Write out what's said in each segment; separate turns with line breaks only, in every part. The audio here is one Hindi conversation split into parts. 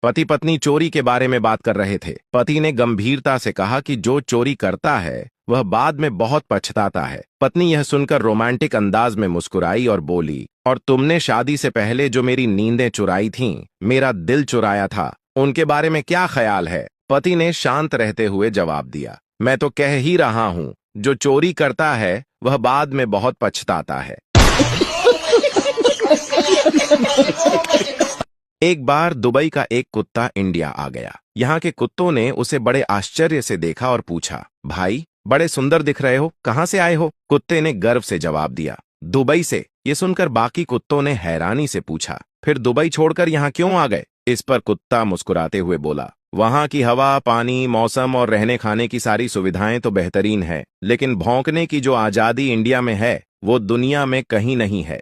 पति पत्नी चोरी के बारे में बात कर रहे थे। पति ने गंभीरता से कहा कि जो चोरी करता है वह बाद में बहुत पछताता है। पत्नी यह सुनकर रोमांटिक अंदाज में मुस्कुराई और बोली, और तुमने शादी से पहले जो मेरी नींदें चुराई थीं, मेरा दिल चुराया था, उनके बारे में क्या ख्याल है? पति ने शांत रहते हुए जवाब दिया, मैं तो कह ही रहा हूं, जो चोरी करता है वह बाद में बहुत पछताता है। एक बार दुबई का एक कुत्ता इंडिया आ गया। यहाँ के कुत्तों ने उसे बड़े आश्चर्य से देखा और पूछा, भाई बड़े सुंदर दिख रहे हो, कहाँ से आए हो? कुत्ते ने गर्व से जवाब दिया, दुबई से। ये सुनकर बाकी कुत्तों ने हैरानी से पूछा, फिर दुबई छोड़कर यहाँ क्यों आ गए? इस पर कुत्ता मुस्कुराते हुए बोला, वहाँ की हवा, पानी, मौसम और रहने खाने की सारी सुविधाएं तो बेहतरीन है, लेकिन भौंकने की जो आजादी इंडिया में है वो दुनिया में कहीं नहीं है।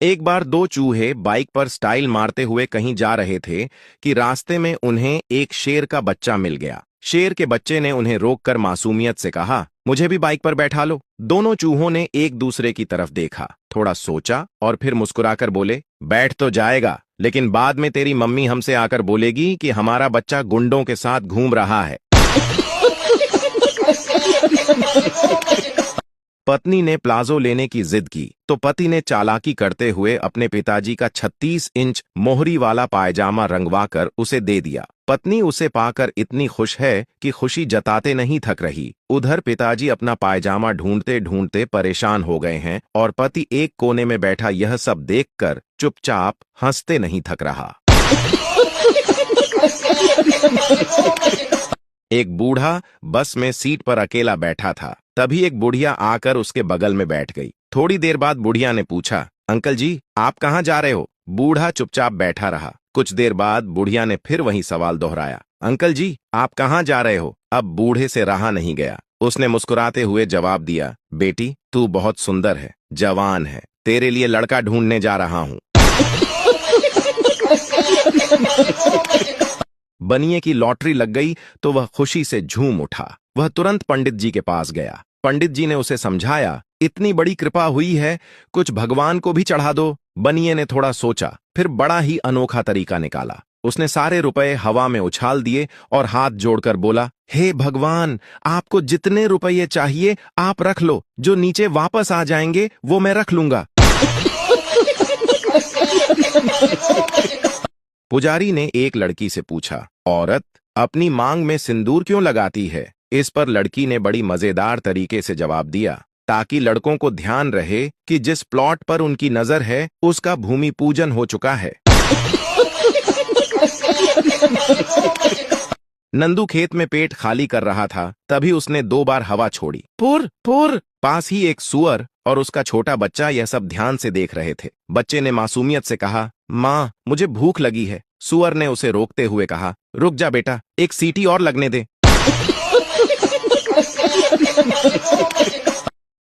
एक बार दो चूहे बाइक पर स्टाइल मारते हुए कहीं जा रहे थे कि रास्ते में उन्हें एक शेर का बच्चा मिल गया। शेर के बच्चे ने उन्हें रोककर मासूमियत से कहा, मुझे भी बाइक पर बैठा लो। दोनों चूहों ने एक दूसरे की तरफ देखा, थोड़ा सोचा और फिर मुस्कुराकर बोले, बैठ तो जाएगा, लेकिन बाद में तेरी मम्मी हमसे आकर बोलेगी कि हमारा बच्चा गुंडों के साथ घूम रहा है। पत्नी ने प्लाजो लेने की जिद की तो पति ने चालाकी करते हुए अपने पिताजी का 36 इंच मोहरी वाला पायजामा रंगवाकर उसे दे दिया। पत्नी उसे पाकर इतनी खुश है कि खुशी जताते नहीं थक रही। उधर पिताजी अपना पायजामा ढूंढते ढूंढते परेशान हो गए हैं और पति एक कोने में बैठा यह सब देखकर चुपचाप हंसते नहीं थक रहा। एक बूढ़ा बस में सीट पर अकेला बैठा था। तभी एक बुढ़िया आकर उसके बगल में बैठ गई। थोड़ी देर बाद बुढ़िया ने पूछा, अंकल जी आप कहाँ जा रहे हो? बूढ़ा चुपचाप बैठा रहा। कुछ देर बाद बुढ़िया ने फिर वही सवाल दोहराया, अंकल जी आप कहाँ जा रहे हो? अब बूढ़े से रहा नहीं गया। उसने मुस्कुराते हुए जवाब दिया, बेटी तू बहुत सुंदर है, जवान है, तेरे लिए लड़का ढूंढने जा रहा हूं। बनिए की लॉटरी लग गई तो वह खुशी से झूम उठा। वह तुरंत पंडित जी के पास गया। पंडित जी ने उसे समझाया, इतनी बड़ी कृपा हुई है, कुछ भगवान को भी चढ़ा दो। बनिए ने थोड़ा सोचा, फिर बड़ा ही अनोखा तरीका निकाला। उसने सारे रुपए हवा में उछाल दिए और हाथ जोड़कर बोला, हे भगवान, आपको जितने रुपये चाहिए आप रख लो, जो नीचे वापस आ जाएंगे वो मैं रख लूंगा। पुजारी ने एक लड़की से पूछा, औरत अपनी मांग में सिंदूर क्यों लगाती है? इस पर लड़की ने बड़ी मजेदार तरीके से जवाब दिया, ताकि लड़कों को ध्यान रहे कि जिस प्लॉट पर उनकी नजर है उसका भूमि पूजन हो चुका है। नंदू खेत में पेट खाली कर रहा था, तभी उसने 2 बार हवा छोड़ी, पुर पुर। पास ही एक सूअर और उसका छोटा बच्चा यह सब ध्यान से देख रहे थे। बच्चे ने मासूमियत से कहा, माँ मुझे भूख लगी है। सूअर ने उसे रोकते हुए कहा, रुक जा बेटा, एक सीटी और लगने दे।